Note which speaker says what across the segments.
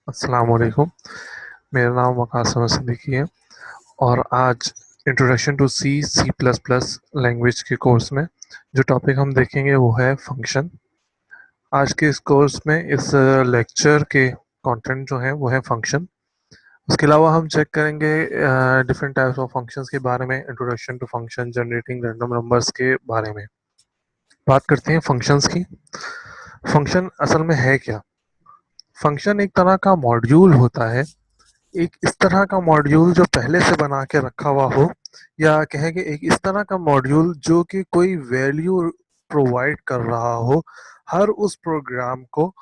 Speaker 1: अस्सलाम वालेकुम। मेरा नाम वकास सिद्दीकी है और आज introduction to C C plus plus language के कोर्स में जो टॉपिक हम देखेंगे वो है फंक्शन। आज के इस कोर्स में इस लेक्चर के कंटेंट जो है वो है फंक्शन। उसके अलावा हम चेक करेंगे डिफरेंट टाइप्स ऑफ फंक्शंस के बारे में, introduction to function, generating random numbers के बारे में। बात करते हैं फंक्शंस की। फंक्शन असल में है क्या? फंक्शन एक तरह का मॉड्यूल होता है, एक इस तरह का मॉड्यूल जो पहले से बना के रखा हुआ हो, या कहें कि एक इस तरह का मॉड्यूल जो कि कोई वैल्यू प्रोवाइड कर रहा हो हर उस प्रोग्राम को,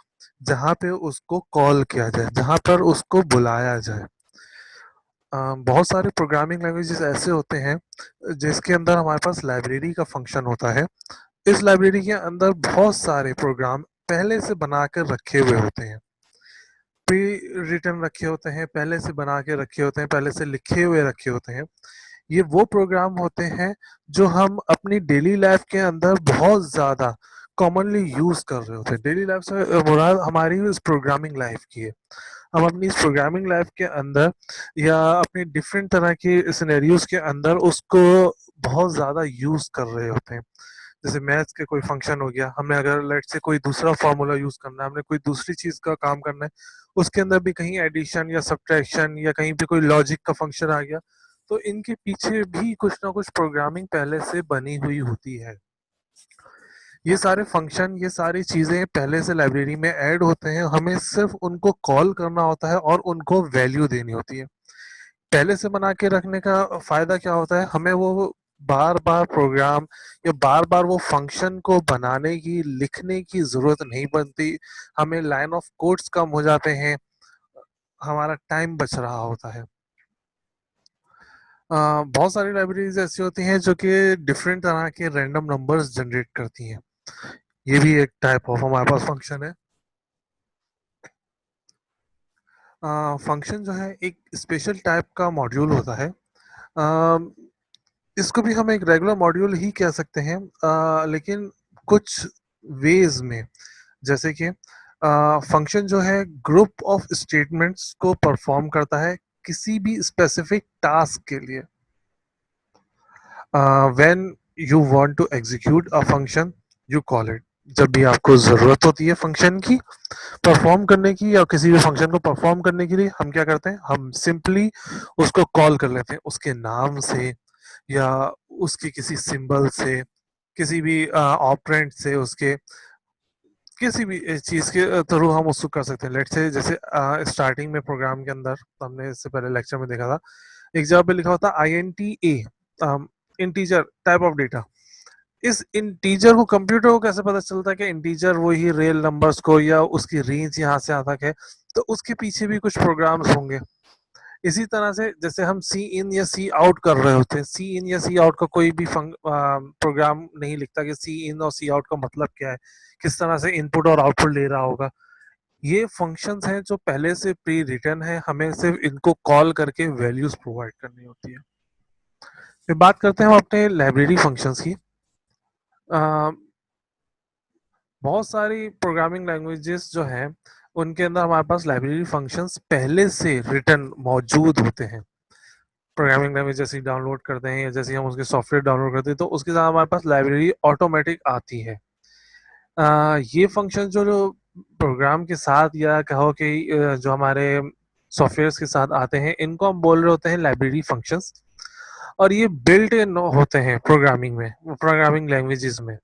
Speaker 1: जहाँ पे उसको कॉल किया जाए, जहाँ पर उसको बुलाया जाए। बहुत सारे प्रोग्रामिंग लैंग्वेजेस ऐसे होते हैं जिसके अंदर हमारे पास लाइब्रेरी का फंक्शन होता है। इस लाइब्रेरी के अंदर बहुत सारे प्रोग्राम पहले से बना कर रखे हुए होते हैं, प्री रिटर्न रखे होते हैं, पहले से बना के रखे होते हैं, पहले से लिखे हुए रखे होते हैं। ये वो प्रोग्राम होते हैं जो हम अपनी डेली लाइफ के अंदर बहुत ज़्यादा कॉमनली यूज़ कर रहे होते हैं। डेली लाइफ से मुराद हमारी इस प्रोग्रामिंग लाइफ की है। हम अपनी इस प्रोग्रामिंग लाइफ के अंदर या अपनी डिफरेंट तरह की सिनेरियोज के अंदर उसको बहुत ज़्यादा यूज़ कर रहे होते हैं। जैसे मैथ्स के कोई फंक्शन हो गया, हमने अगर लेट से कोई दूसरा फार्मूला यूज करना है, हमने कोई दूसरी चीज का काम करना है, उसके अंदर भी कहीं एडिशन या सब्ट्रैक्शन या कहीं पे कोई लॉजिक का फंक्शन आ गया, तो इनके पीछे भी कुछ ना कुछ प्रोग्रामिंग पहले से बनी हुई होती है। ये सारे फंक्शन, ये सारी चीजें पहले से लाइब्रेरी में ऐड होते हैं, हमें सिर्फ उनको कॉल करना होता है और उनको वैल्यू देनी होती है। पहले से बना के रखने का फायदा क्या होता है, हमें वो बार बार प्रोग्राम या बार बार वो फंक्शन को बनाने की, लिखने की जरूरत नहीं बनती। हमें लाइन ऑफ कोड्स कम हो जाते हैं, हमारा टाइम बच रहा होता है। बहुत सारी लाइब्रेरीज ऐसी होती हैं जो कि डिफरेंट तरह के रैंडम नंबर्स जनरेट करती हैं। ये भी एक टाइप ऑफ हमारे पास फंक्शन है। फंक्शन जो है एक स्पेशल टाइप का मॉड्यूल होता है। अ, इसको भी हम एक रेगुलर मॉड्यूल ही कह सकते हैं, लेकिन कुछ वेज में। जैसे कि फंक्शन जो है ग्रुप ऑफ स्टेटमेंट्स को परफॉर्म करता है किसी भी स्पेसिफिक टास्क के लिए। When you want to execute a function, you call it. जब भी आपको ज़रूरत होती है फंक्शन की परफॉर्म करने की, या किसी भी फंक्शन को परफॉर्म करने के लिए, हम क्या करते हैं, हम सिंपली उसको कॉल कर लेते हैं उसके नाम से, या उसकी किसी सिंबल से, किसी भी ऑपरेंड से, उसके किसी भी चीज़ के थ्रू हम उसको कर सकते हैं। लेट से जैसे स्टार्टिंग में प्रोग्राम के अंदर हमने इससे पहले लेक्चर में देखा था, एक जगह पे लिखा होता I N T A, integer type of data. इस इंटीजर को, कंप्यूटर को कैसे पता चलता है कि इंटीजर वही रियल नंबर्स को, या उसकी रेंज यहाँ से यहाँ तक है? तो उसके पीछे भी कुछ प्रोग्राम्स होंगे। इसी तरह से जैसे हम सी इन या सी आउट कर रहे होते हैं, सी इन या सी आउट का कोई भी प्रोग्राम नहीं लिखता कि सी इन और सी आउट का मतलब क्या है, किस तरह से इनपुट और आउटपुट ले रहा होगा। ये फंक्शंस हैं जो पहले से प्री रिटन है, हमें सिर्फ इनको कॉल करके वैल्यूज प्रोवाइड करनी होती है। फिर बात करते हैं हम अपने लाइब्रेरी फंक्शंस की। अ, बहुत सारी प्रोग्रामिंग लैंग्वेजेस जो हैं उनके अंदर हमारे पास लाइब्रेरी फंक्शंस पहले से रिटन मौजूद होते हैं। प्रोग्रामिंग लैंग्वेज जैसे ही डाउनलोड करते हैं या जैसे ही हम उसके सॉफ्टवेयर डाउनलोड करते हैं, तो उसके साथ हमारे पास लाइब्रेरी ऑटोमेटिक आती है। ये फंक्शन जो जो प्रोग्राम के साथ, या कहो कि जो हमारे सॉफ्टवेयर्स के साथ आते हैं, इनको हम बोल रहे होते हैं लाइब्रेरी फंक्शंस। और ये बिल्ट इन होते हैं प्रोग्रामिंग में, प्रोग्रामिंग लैंग्वेजेस में।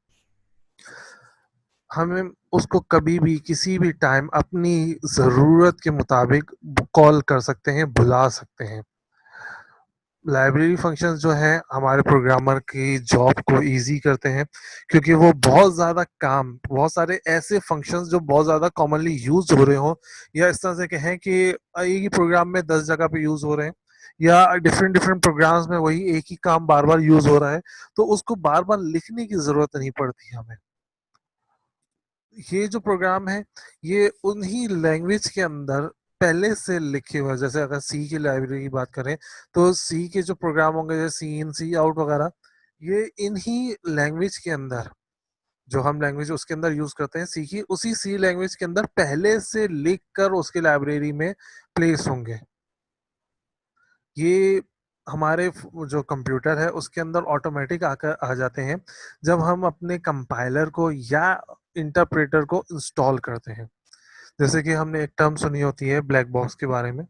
Speaker 1: हमें उसको कभी भी किसी भी टाइम अपनी ज़रूरत के मुताबिक कॉल कर सकते हैं, बुला सकते हैं। लाइब्रेरी फंक्शंस जो हैं हमारे प्रोग्रामर की जॉब को इजी करते हैं, क्योंकि वो बहुत ज़्यादा काम, बहुत सारे ऐसे फंक्शंस जो बहुत ज़्यादा कॉमनली यूज हो रहे हों, या इस तरह से कहें कि एक ही प्रोग्राम में 10 जगह पे यूज हो रहे हैं, या डिफरेंट डिफरेंट प्रोग्राम्स में वही एक ही काम बार बार यूज हो रहा है, तो उसको बार बार लिखने की ज़रूरत नहीं पड़ती हमें। ये जो प्रोग्राम है, ये उन्हीं लैंग्वेज के अंदर पहले से लिखे हुए हैं। जैसे अगर सी की लाइब्रेरी की बात करें, तो सी के जो प्रोग्राम होंगे जैसे सी इन सी आउट वगैरह, ये इन्हीं लैंग्वेज के अंदर जो हम लैंग्वेज उसके अंदर यूज करते हैं सी की, उसी सी लैंग्वेज के अंदर पहले से लिख कर उसके लाइब्रेरी में प्लेस होंगे। ये हमारे जो कंप्यूटर है उसके अंदर ऑटोमेटिक आकर आ जाते हैं जब हम अपने कंपाइलर को या इंटरप्रेटर को इंस्टॉल करते हैं। जैसे कि हमने एक टर्म सुनी होती है ब्लैक बॉक्स के बारे में।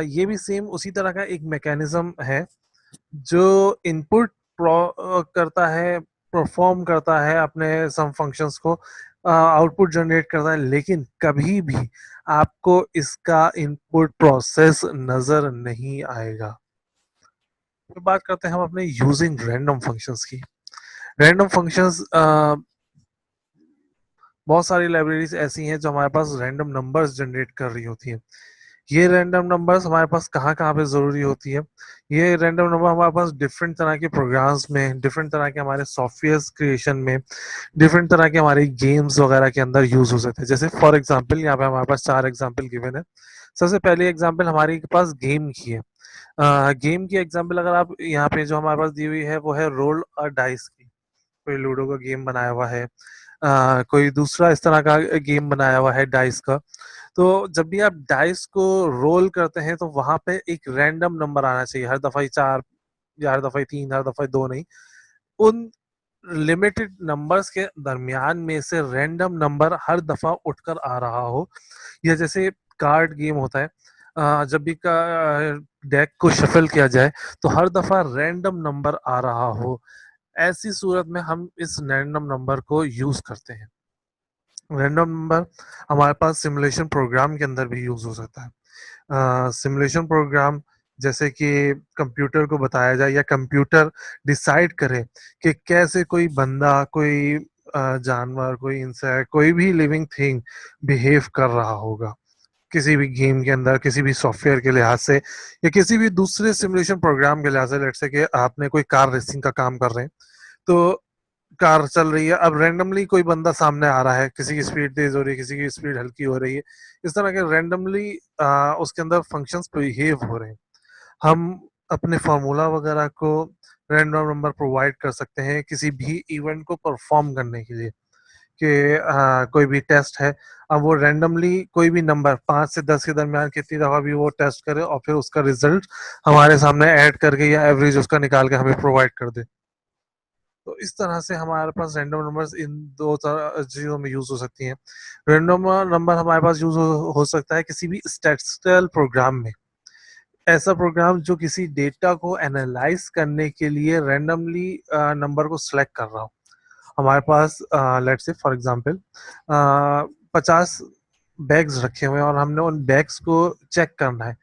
Speaker 1: ये भी सेम उसी तरह का एक मैकेनिज्म है जो इनपुट करता है, परफॉर्म करता है अपने सम फंक्शंस को, आउटपुट जनरेट करता है, लेकिन कभी भी आपको इसका इनपुट प्रोसेस नजर नहीं आएगा। तो बात करते हैं हम अपने यूजिंग रैंडम फंक्शंस की। रैंडम फंक्शंस, बहुत सारी लाइब्रेरीज ऐसी हैं जो हमारे पास रैंडम नंबर्स जनरेट कर रही होती हैं। ये रैंडम नंबर्स हमारे पास कहाँ कहाँ पे ज़रूरी होती है? ये रैंडम नंबर हमारे पास डिफरेंट तरह के प्रोग्राम्स में, डिफरेंट तरह के हमारे सॉफ्टवेयर क्रिएशन में, डिफरेंट तरह के हमारे गेम्स वगैरह के अंदर यूज हो सकते हैं। जैसे फॉर एग्जांपल यहाँ पे हमारे पास 4 एग्जांपल गिवन है। सबसे पहली एग्जांपल हमारे पास गेम की है। गेम की एग्जांपल अगर आप यहाँ पे जो हमारे पास दी हुई है वो है रोल और डाइस की। कोई लूडो का गेम बनाया हुआ है, कोई दूसरा इस तरह का गेम बनाया हुआ है डाइस का। तो जब भी आप डाइस को रोल करते हैं तो वहां पे एक रैंडम नंबर आना चाहिए, हर दफा ही 4 या हर दफा ही 3, हर दफा ही 2 नहीं। उन लिमिटेड नंबर्स के दरमियान में से रैंडम नंबर हर दफा उठकर आ रहा हो। या जैसे कार्ड गेम होता है, जब भी का डेक को शफल किया जाए तो हर दफा रैंडम नंबर आ रहा हो। ऐसी सूरत में हम इस रैंडम नंबर को यूज करते हैं। रैंडम नंबर हमारे पास सिमुलेशन प्रोग्राम के अंदर भी यूज हो सकता है। सिमुलेशन प्रोग्राम जैसे कि कंप्यूटर को बताया जाए या कंप्यूटर डिसाइड करे कि कैसे कोई बंदा, कोई जानवर, कोई इंसेक्ट, कोई भी लिविंग थिंग बिहेव कर रहा होगा किसी भी गेम के अंदर, किसी भी सॉफ्टवेयर के लिहाज से या किसी भी दूसरे सिमुलेशन प्रोग्राम के लिहाज से। लेट्स से कि आपने कोई कार रेसिंग का काम कर रहे हैं, तो कार चल रही है, अब रैंडमली कोई बंदा सामने आ रहा है, किसी की स्पीड तेज हो रही है, किसी की स्पीड हल्की हो रही है। इस तरह के रैंडमली उसके अंदर फंक्शंस बिहेव हो रहे हैं। हम अपने फार्मूला वगैरह को रैंडम नंबर प्रोवाइड कर सकते हैं किसी भी इवेंट को परफॉर्म करने के लिए। कि कोई भी टेस्ट है, अब वो रैंडमली कोई भी नंबर 5 से 10 के दरमियान कितनी दफा भी वो टेस्ट करे और फिर उसका रिजल्ट हमारे सामने ऐड करके या एवरेज उसका निकाल के हमें प्रोवाइड कर दे। तो इस तरह से हमारे पास रैंडम नंबर्स इन दो चीज़ों में यूज हो सकती हैं। रैंडम नंबर हमारे पास यूज हो सकता है किसी भी स्टैटिस्टिकल प्रोग्राम में। ऐसा प्रोग्राम जो किसी डेटा को एनालाइज करने के लिए रैंडमली नंबर को सिलेक्ट कर रहा हो। हमारे पास let's say for example 50 bags रखे हुए हैं और हमने उन बैग्स को चेक करना है।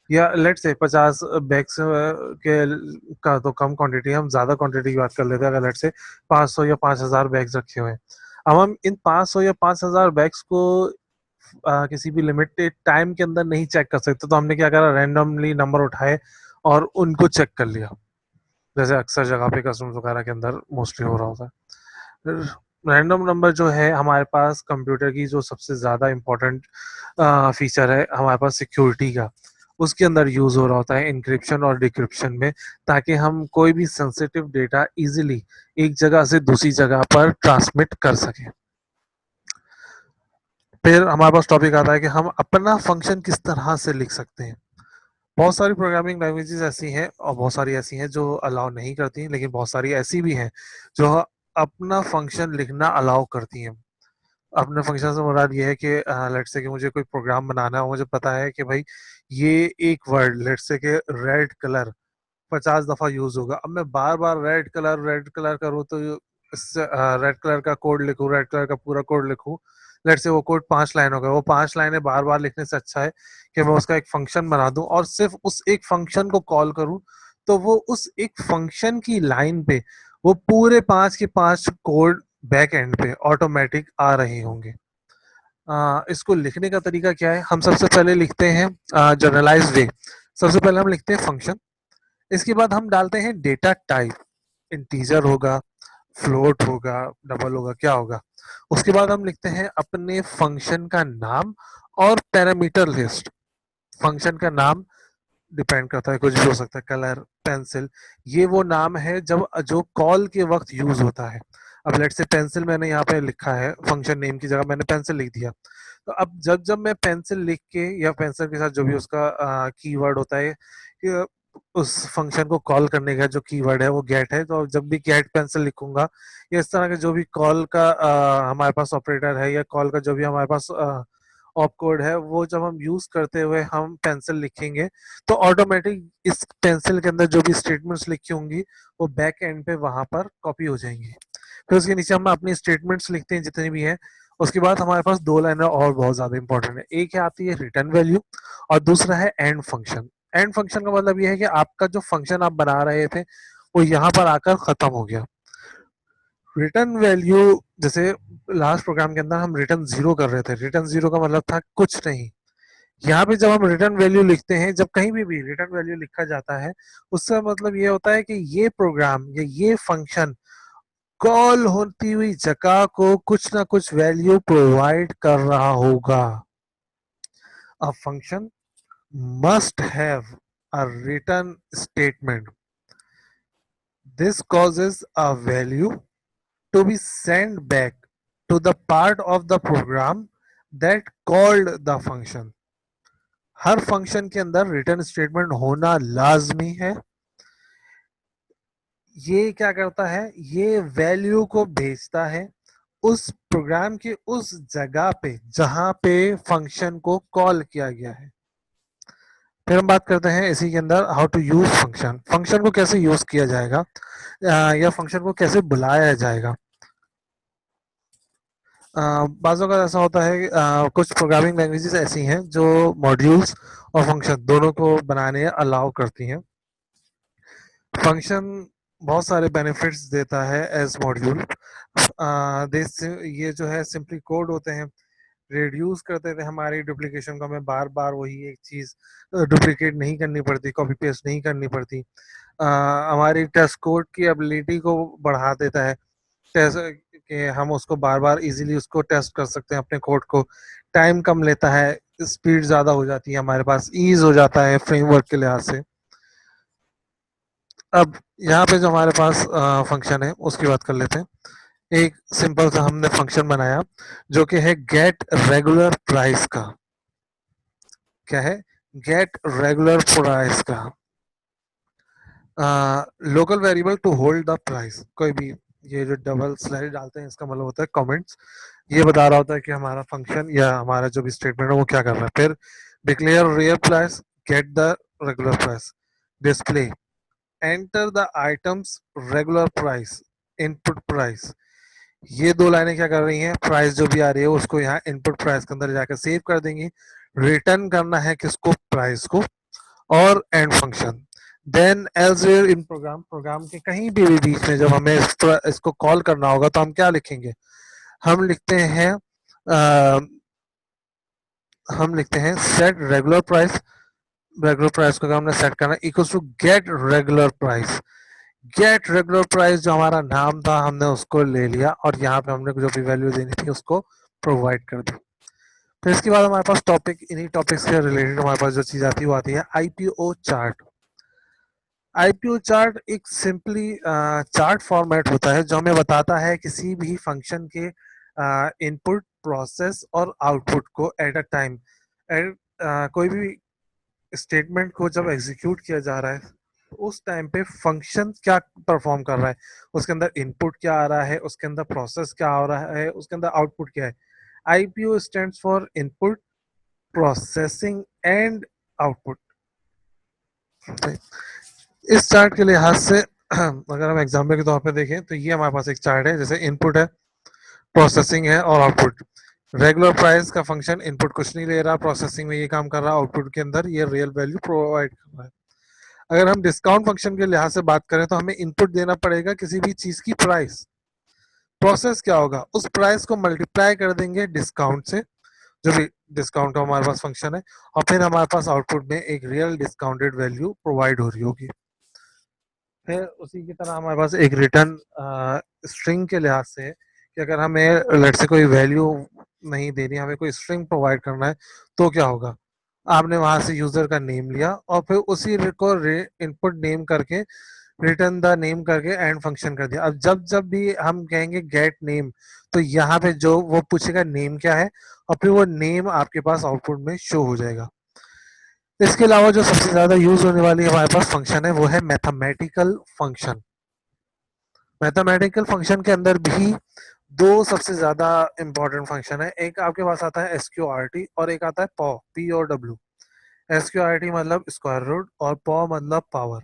Speaker 1: या लेट्स से 50 बैग्स के का तो कम क्वांटिटी, हम ज़्यादा क्वांटिटी की बात कर लेते हैं। अगर लेट्स से 500 या 5000 बैग्स रखे हुए हैं, अब हम इन 500 या 5000 बैग्स को किसी भी लिमिटेड टाइम के अंदर नहीं चेक कर सकते। तो हमने क्या करा, रैंडमली नंबर उठाए और उनको चेक कर लिया, जैसे अक्सर जगह पे कस्टम्स वगैरह के अंदर मोस्टली हो रहा होता है। रैंडम नंबर जो है हमारे पास कंप्यूटर की जो सबसे ज़्यादा इम्पोर्टेंट फीचर है हमारे पास सिक्योरिटी का, उसके अंदर यूज़ हो रहा होता है इंक्रिप्शन और डिक्रिप्शन में, ताकि हम कोई भी सेंसिटिव डेटा इजीली एक जगह से दूसरी जगह पर ट्रांसमिट कर सकें। फिर हमारे पास टॉपिक आता है कि हम अपना फंक्शन किस तरह से लिख सकते हैं। बहुत सारी प्रोग्रामिंग लैंग्वेजेस ऐसी हैं और बहुत सारी ऐसी हैं जो अलाउ नहीं करती, लेकिन बहुत सारी ऐसी भी हैं जो अपना फंक्शन लिखना अलाउ करती हैं। अपने फंक्शन से मुराद ये है कि लेट्स से कि मुझे कोई प्रोग्राम बनाना है, मुझे पता है कि भाई ये एक वर्ड लेट्स से कि रेड कलर 50 दफा यूज होगा। अब मैं बार बार रेड कलर करूँ तो रेड कलर का कोड लिखूँ, रेड कलर का पूरा कोड लिखूँ। लेट से वो कोड 5 लाइन होगा, वो 5 लाइनें बार बार लिखने से अच्छा है कि मैं उसका एक फंक्शन बना दूं और सिर्फ उस एक फंक्शन को कॉल करूं। तो वो उस एक फंक्शन की लाइन पे वो पूरे 5 के 5 कोड बैक एंड पे ऑटोमेटिक आ रहे होंगे। इसको लिखने का तरीका क्या है, हम सबसे पहले लिखते हैं जनरलाइज वे। सबसे पहले हम लिखते हैं फंक्शन, इसके बाद हम डालते हैं डेटा टाइप, इंटीजर होगा, फ्लोट होगा, डबल होगा, क्या होगा। उसके बाद हम लिखते हैं अपने फंक्शन का नाम और पैरामीटर लिस्ट। फंक्शन का नाम डिपेंड करता है, कुछ भी हो सकता है, कलर, पेंसिल। ये वो नाम है जब जो कॉल के वक्त यूज होता है। अब लेट्स से पेंसिल मैंने यहाँ पे लिखा है, फंक्शन नेम की जगह मैंने पेंसिल लिख दिया। तो अब जब जब मैं पेंसिल लिख के या पेंसिल के साथ जो भी उसका कीवर्ड होता है कि उस फंक्शन को कॉल करने का जो कीवर्ड है वो गेट है, तो जब भी गेट पेंसिल लिखूंगा या इस तरह के जो भी कॉल का हमारे पास ऑपरेटर है या कॉल का जो भी हमारे पास ऑप कोड है, वो जब हम यूज करते हुए हम पेंसिल लिखेंगे तो ऑटोमेटिक इस पेंसिल के अंदर जो भी स्टेटमेंट्स लिखी होंगी वो बैक एंड पे वहां पर कॉपी हो जाएंगी। फिर उसके नीचे हम अपनी स्टेटमेंट्स लिखते हैं जितनी भी हैं। उसके बाद हमारे पास दो लाइनर और बहुत ज्यादा इंपॉर्टेंट है, एक है आती है रिटर्न वैल्यू और दूसरा है एंड फंक्शन। एंड फंक्शन का मतलब ये है कि आपका जो फंक्शन आप बना रहे थे वो यहाँ पर आकर खत्म हो गया। रिटर्न वैल्यू जैसे लास्ट प्रोग्राम के अंदर हम रिटर्न जीरो कर रहे थे, रिटर्न जीरो का मतलब था कुछ नहीं। यहाँ पे जब हम रिटर्न वैल्यू लिखते हैं, जब कहीं भी रिटर्न वैल्यू लिखा जाता है, उसका मतलब ये होता है कि ये प्रोग्राम या ये फंक्शन कॉल होती हुई जगह को कुछ ना कुछ वैल्यू प्रोवाइड कर रहा होगा। A function must have a return statement. This causes a value to be sent back to the part of the program that called the function. Her function के अंदर रिटर्न स्टेटमेंट होना लाजमी है। ये क्या करता है, ये वैल्यू को भेजता है उस प्रोग्राम के उस जगह पे जहां पे फंक्शन को कॉल किया गया है। फिर हम बात करते हैं इसी के अंदर how to use function, function को कैसे यूज किया जाएगा या फंक्शन को कैसे बुलाया जाएगा। बाज़ों का ऐसा होता है कि कुछ प्रोग्रामिंग लैंग्वेजेस ऐसी हैं जो मॉड्यूल्स और फंक्शन दोनों को बनाने अलाउ करती हैं। फंक्शन बहुत सारे बेनिफिट्स देता है एज मॉड्यूल। ये जो है सिंपली कोड होते हैं, रिड्यूस करते थे हमारी डुप्लीकेशन को, हमें बार बार वही एक चीज़ डुप्लीकेट नहीं करनी पड़ती, कॉपी पेस्ट नहीं करनी पड़ती। हमारी टेस्ट कोड की एबिलिटी को बढ़ा देता है, टेस्ट कि हम उसको बार बार इजीली उसको टेस्ट कर सकते हैं अपने कोड को। टाइम कम लेता है, स्पीड ज़्यादा हो जाती है, हमारे पास ईज हो जाता है फ्रेमवर्क के लिहाज से। अब यहाँ पे जो हमारे पास फंक्शन है उसकी बात कर लेते हैं। एक सिंपल सा हमने फंक्शन बनाया जो कि है गेट रेगुलर प्राइस का। क्या है? गेट रेगुलर प्राइस का local variable to hold the price. कोई भी ये जो डबल स्लैश डालते हैं इसका मतलब होता है कमेंट्स, ये बता रहा होता है कि हमारा फंक्शन या हमारा जो भी स्टेटमेंट है वो क्या कर रहा है। फिर declare real price, get the regular price, display, enter the items regular price, input price. ये दो लाइनें क्या कर रही हैं, प्राइस जो भी आ रही है उसको यहाँ इनपुट प्राइस के अंदर जाकर सेव कर देंगे। रिटर्न करना है किसको? प्राइस को। और end function then elsewhere in program, program के कहीं भी बीच में जब हमें इसको कॉल करना होगा तो हम क्या लिखेंगे? हम लिखते हैं हम लिखते हैं set regular price. Regular price को हमने सेट करना equals to get regular price. Get regular price जो हमारा नाम था हमने उसको ले लिया और यहाँ पे हमने जो भी वैल्यू देनी थी उसको प्रोवाइड कर दी। फिर इसके बाद हमारे पास टॉपिक, इन्हीं टॉपिक्स के रिलेटेड हमारे पास जो चीज आती है वो आती है आईपीओ चार्ट। आईपीओ चार्ट एक सिंपली चार्ट फॉर्मेट होता है जो हमें बताता है किसी भी फंक्शन के इनपुट, प्रोसेस और आउटपुट को एट अ टाइम। कोई भी स्टेटमेंट को जब एग्जीक्यूट किया जा रहा है तो उस टाइम पे फंक्शन क्या परफॉर्म कर रहा है, उसके अंदर इनपुट क्या आ रहा है, उसके अंदर प्रोसेस क्या आ रहा है, उसके अंदर आउटपुट क्या है। IPO stands for input, processing and output. इस चार्ट के लिहाज से अगर हम एग्जाम्पल के तौर पे देखें तो ये हमारे पास एक चार्ट है, जैसे इनपुट है, प्रोसेसिंग है और आउटपुट। रेगुलर प्राइस का फंक्शन इनपुट कुछ नहीं ले रहा, प्रोसेसिंग में ये काम कर रहा, आउटपुट के अंदर ये रियल वैल्यू प्रोवाइड कर रहा है। अगर हम डिस्काउंट फंक्शन के लिहाज से बात करें तो हमें इनपुट देना पड़ेगा किसी भी चीज की प्राइस। प्रोसेस क्या होगा, उस प्राइस को मल्टीप्लाई कर देंगे डिस्काउंट से, जो भी डिस्काउंट का हमारे पास फंक्शन है, और फिर हमारे पास आउटपुट में एक रियल डिस्काउंटेड वैल्यू प्रोवाइड हो रही होगी। फिर उसी की तरह हमारे पास एक रिटर्न स्ट्रिंग के लिहाज से है कि अगर हमें लेट से कोई वैल्यू नहीं देनी, हमें कोई स्ट्रिंग प्रोवाइड करना है तो क्या होगा, आपने वहां से यूजर का नेम लिया और फिर उसी को इनपुट नेम करके रिटर्न द नेम करके एंड फंक्शन कर दिया। अब जब जब भी हम कहेंगे गेट नेम, तो यहाँ पे जो वो पूछेगा नेम क्या है, और फिर वो नेम आपके पास आउटपुट में शो हो जाएगा। इसके अलावा जो सबसे ज्यादा यूज होने वाली हमारे पास फंक्शन है वो है मैथमेटिकल फंक्शन। मैथमेटिकल फंक्शन के अंदर भी दो सबसे ज्यादा इंपॉर्टेंट फंक्शन है। एक आपके पास आता है SQRT और एक आता है पॉ, POW। SQRT मतलब स्क्वायर रूट और पॉ मतलब पावर।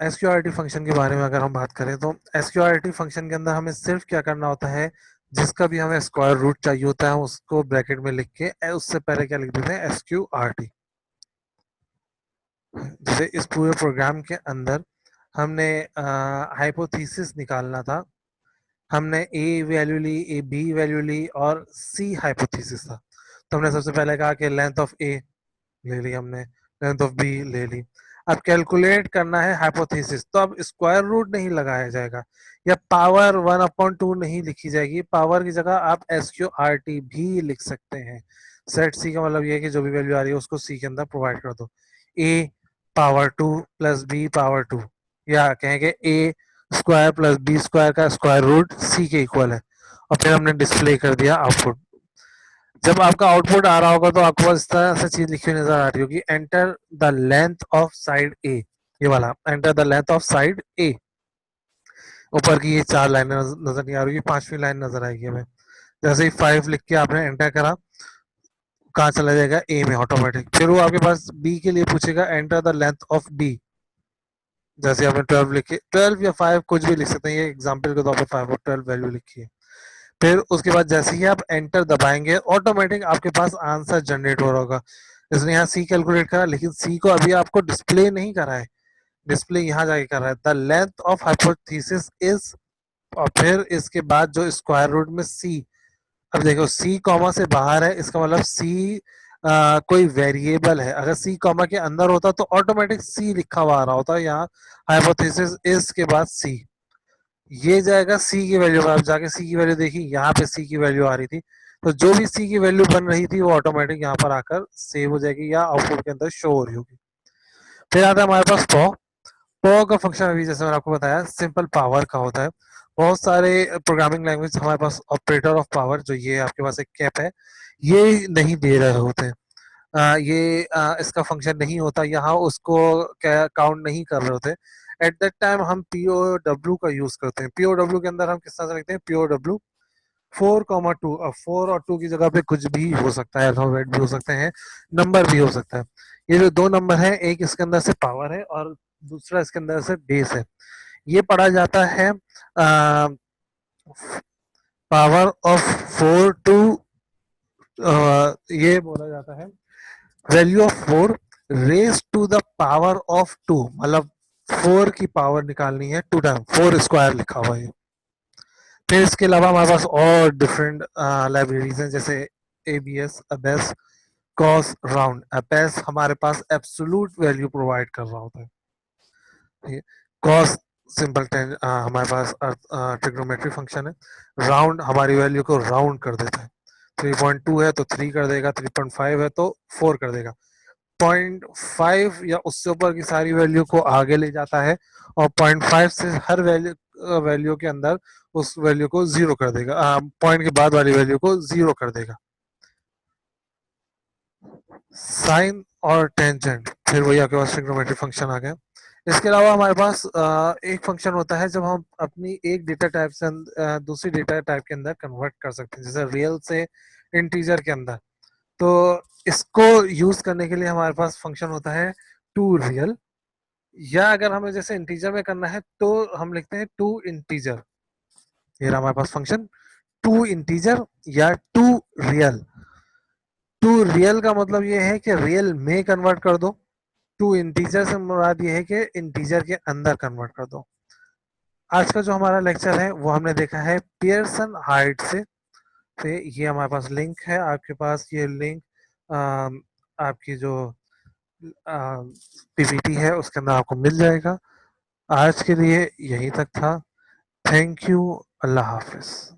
Speaker 1: SQRT फंक्शन के बारे में अगर हम बात करें तो SQRT फंक्शन के अंदर हमें सिर्फ क्या करना होता है, जिसका भी हमें स्क्वायर रूट चाहिए होता है उसको ब्रैकेट में लिख के उससे पहले क्या लिख देते हैं, SQRT। जैसे इस पूरे प्रोग्राम के अंदर हमने हाइपोथेसिस निकालना था, हमने ए वैल्यू ली, ए बी वैल्यू ली और सी हाइपोथेसिस था। तो हमने सबसे पहले कहा कि लेंथ ऑफ ए ले ली हमने, लेंथ ऑफ बी ले ली। अब कैलकुलेट करना है हाइपोथेसिस, तो अब स्क्वायर रूट नहीं लगाया जाएगा या पावर 1/2 नहीं लिखी जाएगी, पावर की जगह आप SQRT भी लिख सकते हैं। सेट सी का मतलब ये है कि जो भी वैल्यू आ रही है उसको सी के अंदर प्रोवाइड कर दो। ए पावर 2 प्लस बी पावर 2, या कहेंगे ए स्क्वायर प्लस बी स्क्वायर का स्क्वायर रूट सी के इक्वल है, और फिर हमने डिस्प्ले कर दिया आउटपुट। जब आपका आउटपुट आ रहा होगा तो आपको इस तरह से चीज लिखी हुई नजर आ रही होगी, enter the length of side A. ये वाला enter the length of side A, ऊपर की ये 4 लाइनें नजर नहीं आ रही, 5वीं लाइन नजर आएगी हमें। जैसे ही 5 लिख के आपने एंटर करा, कहाँ चला जाएगा, ए में ऑटोमेटिक। फिर वो आपके पास बी के लिए पूछेगा, enter the length of B. जैसे आपने 12 लिखी, 12 या 5 कुछ भी लिख सकते हैं, ये एग्जाम्पल के तौर पर 5 और 12 वैल्यू लिखी है। फिर उसके बाद जैसे ही आप एंटर दबाएंगे ऑटोमेटिक आपके पास आंसर जनरेट हो रहा होगा। इसने यहाँ सी कैलकुलेट करा, लेकिन सी को अभी आपको डिस्प्ले नहीं करा है, डिस्प्ले यहाँ जाके कर रहा है, the length of hypothesis is, और फिर इसके बाद जो स्क्वायर रूट में सी। अब देखो सी कॉमा से बाहर है, इसका मतलब सी कोई वेरिएबल है। अगर सी कॉमा के अंदर होता तो ऑटोमेटिक सी लिखा हुआ आ रहा होता, यहाँ हाइपोथेसिस इज के बाद सी। ये जाएगा सी की वैल्यू पर, आप जाके सी की वैल्यू देखी, यहाँ पे सी की वैल्यू आ रही थी, तो जो भी सी की वैल्यू बन रही थी वो ऑटोमेटिक यहाँ पर आकर सेव हो जाएगी या आउटपुट के अंदर शो हो रही होगी। फिर आता है हमारे पास पॉ। पॉ का फंक्शन अभी जैसे मैंने आपको बताया सिंपल पावर का होता है। बहुत सारे प्रोग्रामिंग लैंग्वेज हमारे पास ऑपरेटर ऑफ पावर, जो ये आपके पास एक कैप है, ये नहीं दे रहे होते हैं। ये इसका फंक्शन नहीं होता, यहाँ उसको काउंट नहीं कर रहे होते। एट दैट टाइम हम POW का यूज करते हैं। POW के अंदर हम किस तरह से लिखते हैं, POW 4,2। अब 4 और 2 की जगह पे कुछ भी हो सकता है, अल्फाबेट भी हो सकते हैं, नंबर भी हो सकता है। ये जो दो नंबर है, एक इसके अंदर से पावर है और दूसरा इसके अंदर से बेस है। ये पढ़ा जाता है पावर ऑफ 4 टू, ये बोला जाता है value of 4 raise to the power of 2, मतलब 4 की पावर निकालनी है 2 टाइम, 4 स्क्वायर लिखा हुआ है। फिर इसके अलावा हमारे पास और डिफरेंट लाइब्रेरीज हैं, जैसे ABS, abyss, cos, round. Abyss हमारे पास एब्सोलूट वैल्यू प्रोवाइड कर रहा होता है, ठीक है। कॉस सिंपल हमारे पास ट्रिग्नोमेट्री फंक्शन है। राउंड हमारी वैल्यू को राउंड कर देता है, 3.2 है तो 3 कर देगा, 3.5 है तो 4 कर देगा। 0.5 या उससे ऊपर की सारी वैल्यू को आगे ले जाता है, और 0.5 से हर वैल्यू वैल्यू के अंदर उस वैल्यू को जीरो कर देगा, पॉइंट के बाद वाली वैल्यू को जीरो कर देगा। साइन और टेंजेंट, फिर वही आपके पास ट्रिग्नोमेट्रिक फंक्शन आ गया। इसके अलावा हमारे पास एक फंक्शन होता है जब हम अपनी एक डेटा टाइप से दूसरी डेटा टाइप के अंदर कन्वर्ट कर सकते हैं, जैसे रियल से इंटीजर के अंदर। तो इसको यूज करने के लिए हमारे पास फंक्शन होता है टू रियल, या अगर हमें जैसे इंटीजर में करना है तो हम लिखते हैं टू इंटीजर। ये रहा हमारे पास फंक्शन टू इंटीजर या टू रियल। टू रियल का मतलब ये है कि रियल में कन्वर्ट कर दो, टू इंटीजर से मुराद ये है कि इंटीजर के अंदर कन्वर्ट कर दो। आज का जो हमारा लेक्चर है वो हमने देखा है पियर्सन हाइट से ये हमारे पास लिंक है, आपके पास ये लिंक आपकी जो PPT है उसके अंदर आपको मिल जाएगा। आज के लिए यही तक था। Thank you, Allah Hafiz.